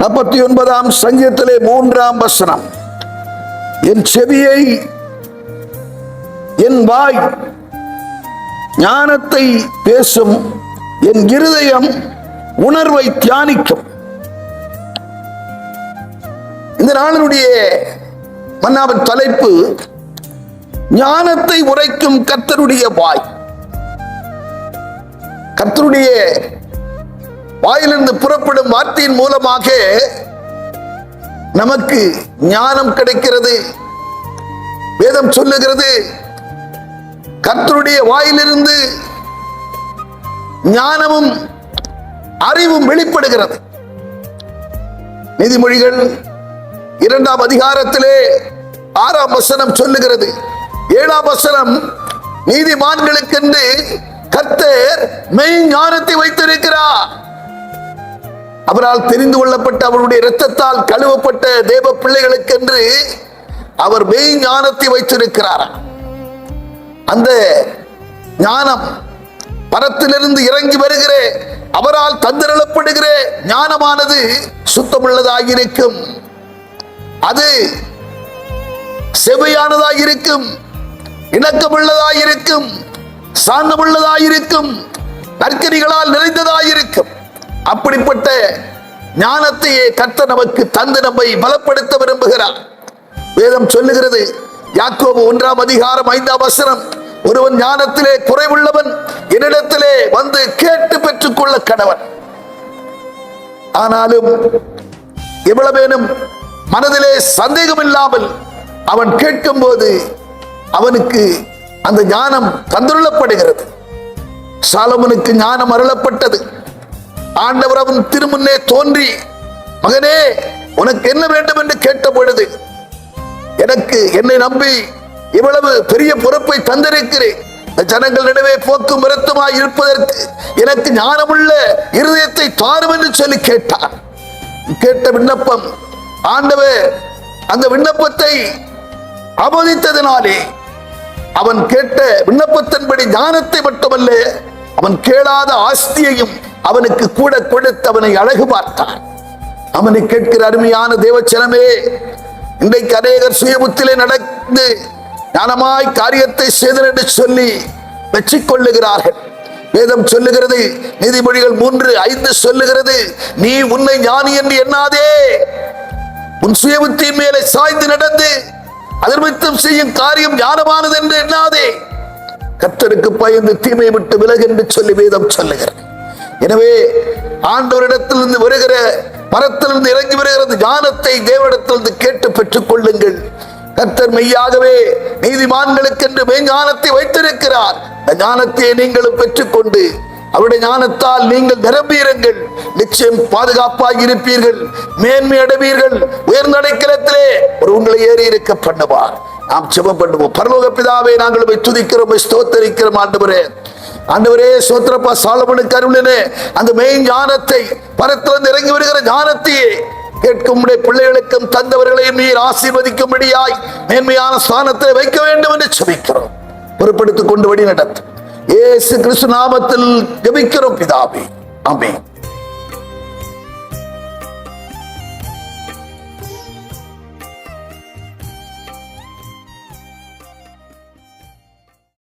49ஆம் சங்கீதத்திலே 3ஆம் வசனம், என் செவியை என் வாய் ஞானத்தை பேசும், என் இருதயம் உணர்வை தியானிக்கும். இந்த நாளினுடைய மன்னாவின் தலைப்பு ஞானத்தை உரைக்கும் கர்த்தருடைய வாய். கர்த்தருடைய வாயிலிருந்து புறப்படும் வார்த்தையின் மூலமாக நமக்கு ஞானம் கிடைக்கிறது. வேதம் சொல்லுகிறது, கர்த்தருடைய வாயிலிருந்து ஞானமும் அறிவும் வெளிப்படுகிறது. நீதிமொழிகள் 2ஆம் அதிகாரத்திலே 6ஆம் வசனம் சொல்லுகிறது, 7ஆம் வசனம், நீதிமான்களுக்கென்று கர்த்தர் மெய் ஞானத்தை வைத்திருக்கிறார். அவரால் தெரிந்து கொள்ளப்பட்ட அவருடைய இரத்தத்தால் கழுவப்பட்ட தேவ பிள்ளைகளுக்கென்று அவர் மெய் ஞானத்தை வைத்திருக்கிறார். அந்த ஞானம் பரத்திலிருந்து இறங்கி வருகிற அவரால் தந்திரப்படுகிற ஞானமானது சுத்தமுள்ளதாயிருக்கும், அது செவையானதாயிருக்கும், இணக்கமுள்ளதாயிருக்கும், சாந்தமுள்ளதாயிருக்கும், நற்கனிகளால் நிறைந்ததாயிருக்கும். அப்படிப்பட்ட ஞானத்தையே கர்த்தர் நமக்கு தந்து நம்மை பலப்படுத்த விரும்புகிறார். வேதம் சொல்லுகிறது, யாக்கோபு 1ஆம் அதிகாரம் 5ஆம் வசனம், ஒருவன் ஞானத்திலே குறைவுள்ளவன் என்னிடத்திலே வந்து கேட்டு பெற்றுக் கொள்ள கடவன். ஆனாலும் எவ்வளவேனும் மனதிலே சந்தேகம் இல்லாமல் அவன் கேட்கும் போது அவனுக்கு அந்த ஞானம் தந்துள்ளப்படுகிறது. சாலமோனுக்கு ஞானம் அருளப்பட்டது. ஆண்டவர் அவன் திருமுன்னே தோன்றி, மகனே உனக்கு என்ன வேண்டும் என்று கேட்ட பொழுது, எனக்கு என்னை நம்பி இவ்வளவு பெரிய பொறுப்பை தந்திருக்கிறேன், ஜனங்கள் நடுவே போக்கும் விரத்துமாய் இருப்பதற்கு எனக்கு ஞானமுள்ள இருதயத்தை தாரும் என்று சொல்லி கேட்டான். கேட்ட விண்ணப்பம் ஆண்டவர் அந்த விண்ணப்பத்தை ஆமோதித்ததினாலே அவன் கேட்ட விண்ணப்பத்தின்படி ஞானத்தை மட்டுமல்ல, அவன் கேளாத ஆஸ்தியையும் அவனுக்கு கூட கொடுத்து அவனை அழகு பார்த்தான். அவனை கேட்கிற அருமையான தேவச்சனமே, இன்றைக்கு அநேகர் சுயபுத்திலே நடந்து ஞானமாய் காரியத்தை செய்தனர் என்று சொல்லி மெச்சிக்கொள்ளுகிறார்கள். வேதம் சொல்லுகிறது, நீதிமொழிகள் 3:5 சொல்லுகிறது, நீ உன்னை ஞானி என்று எண்ணாதே, உன் சுயபுத்தியின் மேலே சாய்ந்து நடந்து அதர்மித்தம் செய்யும் காரியம் ஞானமானது என்று எண்ணாதே, கர்த்தருக்கு பயந்து தீமை விட்டு விலகு என்று சொல்லி வேதம் சொல்லுகிறது. எனவே ஆண்டவரிடத்திலிருந்து வருகிற மரத்திலிருந்து இறங்கி வருகிறது ஞானத்தை தேவனிடத்திலிருந்து கேட்டு பெற்றுக் கொள்ளுங்கள். கர்த்தர் மெய்யாகவே நீதிமான்களுக்கென்று மெய்ஞானத்தை வைத்திருக்கிறார். அந்த ஞானத்தை நீங்களும் பெற்றுக்கொண்டு அவருடைய ஞானத்தால் நீங்கள் நிரம்பியிருங்கள். நிச்சயம் பாதுகாப்பாக இருப்பீர்கள், மேன்மை அடைவீர்கள். உயர்ந்த அடைக்கலத்திலே ஒரு உங்களை ஏறி இருக்க பண்ணுவார். நாம் ஜெபம் பண்ணுவோம். பரலோக பிதாவே, நாங்கள் துதிக்கிறோம், ஸ்தோத்தரிக்கிறோம். ஆண்டவரே, ஆண்டவரே சோத்திரப்பா, சாலமோனுக்கு அருளினே அந்த மெய் ஞானத்தை, பரத்திலிருந்து இறங்கி வருகிற ஞானத்தையே கேட்கும் பிள்ளைகளுக்கும் தந்தவர்களையும் நீர் ஆசீர்வதிக்கும்படியாய் மேன்மையான ஸ்தானத்தை வைக்க வேண்டும் என்று ஜெபிக்கிறோம். பொறுப்படுத்திக் கொண்டு வழி நடத்தும் இயேசு கிறிஸ்து நாமத்தில் ஜெபிக்கிறோம் பிதாவே, ஆமென்.